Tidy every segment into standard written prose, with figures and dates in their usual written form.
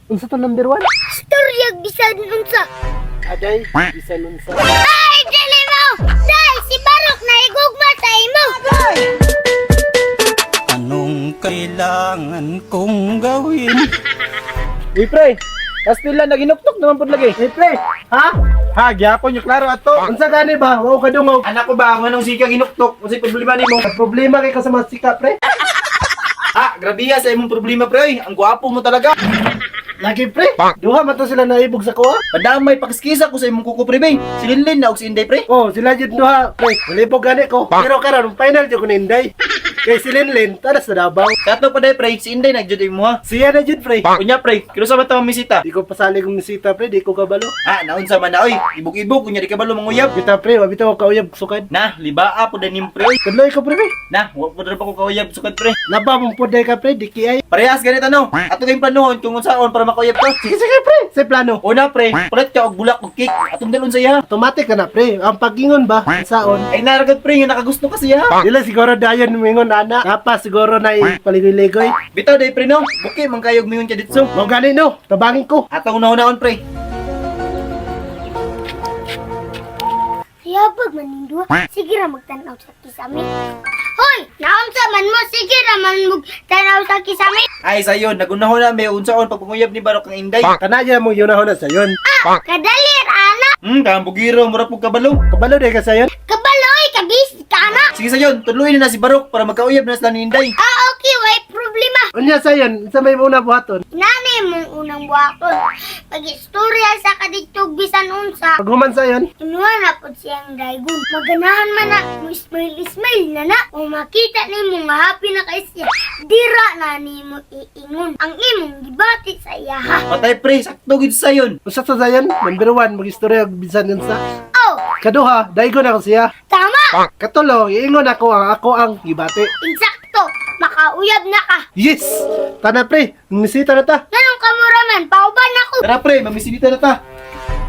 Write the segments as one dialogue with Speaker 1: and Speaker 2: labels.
Speaker 1: Unsa to number 1?
Speaker 2: Storyag bisan unsa.
Speaker 1: Aday, bisan unsa.
Speaker 2: Ay, dili mo! Day, si Barok na igugma sa imo!
Speaker 3: Anong kailangan kong gawin?
Speaker 1: Uy, pre! Kastila, naginuktok naman po lagi. Uy, pre! Ha? Ha, gyapon yung klaro ato. Unsa gani ba? Wow ka dungog.
Speaker 4: Anak ko ba, manong sika ginuktok? Kasi problema ni mo.
Speaker 1: Problema kay ka sa mga sika, pre.
Speaker 4: Ha, grabiya sa imong problema, pre. Oy. Ang gwapo mo talaga.
Speaker 1: Lagi, pre. Duha man to sila naibog sa kuha.
Speaker 4: Padamay pakiskisa ko sa imong kuko, pre, bay. Si Linlin na og si Inday, pre.
Speaker 1: Oh, sila jud duha, pre. Malibog gani ko. Pero karon final jud ko ni Inday. Kay si Linlin, taras sa Davao.
Speaker 4: Tatlo pa day, pre. Si Inday nagjud mo, ha.
Speaker 1: Siya na jud, pre.
Speaker 4: Kunya, pre. Kinusa ba tawang misita?
Speaker 1: Di ko pasalig ng nisita, pre. Di ko kabalo.
Speaker 4: Ah, naunsa man na, oy. Ibog-ibog, kunya di ka balo manguyab.
Speaker 1: Kita, pre. Wabito ko kauyab sukad.
Speaker 4: Na, libaa po danim, pre, oy.
Speaker 1: Kadloy ko, pre.
Speaker 4: Na, wa po pa ko kauyab sukad, pre.
Speaker 1: Laba mong puday ka, pre. Di kiay.
Speaker 4: Parehas ganito, no? Ato kayong planuhon kung unsaon para makuyab ka.
Speaker 1: Sige, pre. Sa plano.
Speaker 4: Una, pre. Palit ka og bulak og cake. Atong dalon sa iya.
Speaker 1: Automatic ka na, pre. Ang pagingon ba? Saon?
Speaker 4: Ay, naragad, pre. Yung nakagusto ka siya, ha.
Speaker 1: Dila siguro dayon mingon ana. Tapos siguro na paligoy-ligoy.
Speaker 4: Bitaw, day, pre, no? Buki, mangkayog mingon ka ditso.
Speaker 1: Mo gani no. Tabangin ko.
Speaker 4: Atong una-unaon, pre.
Speaker 2: Yabag manindua. Sige ra magtanaw sa kisame. Hoy! Naunsa man mo? Sige ra man magtanaw sa kisame.
Speaker 4: Ay, sayon. Nagunahon na may unsaon pagpunguyab ni Barok ng Inday.
Speaker 1: Kanaya mo yun na sayon.
Speaker 2: Kadali ana.
Speaker 4: Kambugiro, mura po kabalo.
Speaker 1: Kabalo day ka sayon.
Speaker 2: Kabaloy, kabis ka ana.
Speaker 4: Sige, sayon. Tuloy na si Barok para magkauyab na sila ni Inday.
Speaker 2: Okay, way problema.
Speaker 1: Unya sayon, sa may muna buhaton.
Speaker 2: Nanay mong unang buhaton. Pag-istorya sa kaditog bisan unsa.
Speaker 1: Paghuman sayon.
Speaker 2: Inuha na po siyang daygon. Maganahan man na, mo smile na na. Kung makita ni mo nga happy na kay siya, dira na ni mo iingon. Ang imong gibati sa iya ha.
Speaker 4: Patay, pre. Sakto gid sayon.
Speaker 1: Usa sa sayon, number 1 magistorya og bisan unsa.
Speaker 2: Oh,
Speaker 1: Kaduha, daygon ako siya.
Speaker 2: tama!
Speaker 1: Katulo, iingon ako ang gibati.
Speaker 2: Insakto! Makauyab na ka!
Speaker 1: Yes! Tana pre, nisita na ta.
Speaker 2: Ganong kamuraman, pauban ako!
Speaker 4: Tara, pre. Mamisinita na ta.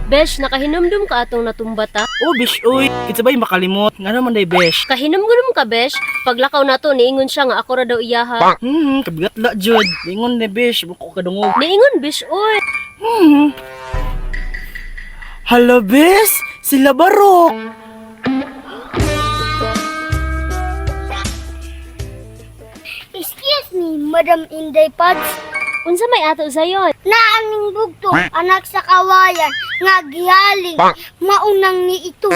Speaker 5: Besh, nakahinumdum ka atong natumbata.
Speaker 3: Oh, besh, uy. Kita ba'y makalimot? Nga naman day, besh.
Speaker 5: Kahinumgulum ka, Besh. Paglakaw nato, niingon siya nga ako ra daw iyaha.
Speaker 3: Kabigat la, Jud. Ingon ni besh, buko ka dungog.
Speaker 5: Niingon, Besh, oy.
Speaker 3: Hala, besh. Sila Barok.
Speaker 2: Excuse me, Madam Inday Pads.
Speaker 5: Unsa may ato sayon?
Speaker 2: Naaning bugto, anak sa kawayan, nga gihaling, maunang ni ito.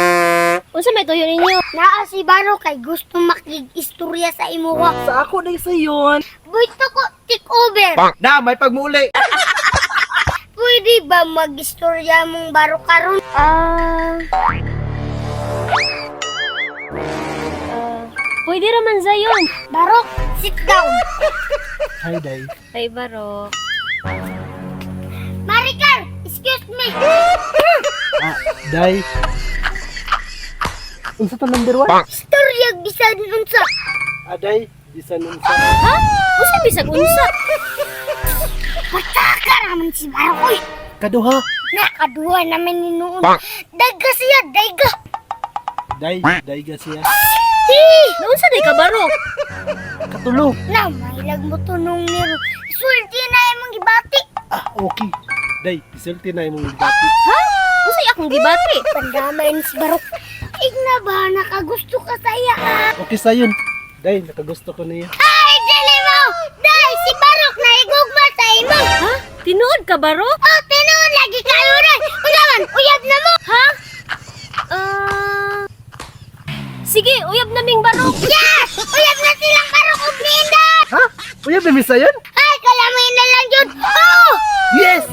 Speaker 5: Unsa may tuyo ninyo?
Speaker 2: Naa si Baro kay gusto makig-istorya sa imuha.
Speaker 3: Sa ako day sayon.
Speaker 2: Gusto ko take over.
Speaker 4: Na, may pagmuli.
Speaker 2: Pwede ba mag-istorya mong Baro karon?
Speaker 5: Pwede raman sayon.
Speaker 2: Barok, sit down.
Speaker 1: Hi, day.
Speaker 5: Ay, Barok.
Speaker 2: Maricar, excuse me.
Speaker 1: Day. Unsa to number 1?
Speaker 2: Storyag bisan unsa.
Speaker 1: Aday, bisan unsa.
Speaker 5: Ha? Unsa bisag unsa?
Speaker 2: Mataka naman si Baro. Uy,
Speaker 1: Kaduha.
Speaker 2: nakaduha naman ni noon. Dagga siya, dagga.
Speaker 1: Day, day ka siya.
Speaker 5: Naunsa day ka, Barok?
Speaker 1: Katulo.
Speaker 2: Na, mahilag mo tunong niro. Sulti na imong gibati.
Speaker 1: Okay. Day, isulti na imong dati.
Speaker 5: Ha? Unsay akong gibati?
Speaker 2: Pandamay ni si Barok. Igna ba, nakagusto ka sa iya ah.
Speaker 1: Okay sayon. Day, nakagusto ko niya.
Speaker 2: Ay, dili mo! Day, si Barok na igugma sa imo.
Speaker 5: Ha? Tinuod ka, Barok?
Speaker 2: Oh, tinuon lagi kayo rin. Undaman, uyab na mo.
Speaker 5: Ha? Sige, uyab naming Barok.
Speaker 2: Yes! Uyab na silang Barok ug Linda.
Speaker 1: Ha? Uya, bimi sayon?
Speaker 2: Ay, kalamay na lang yun. Oh!
Speaker 1: Yes!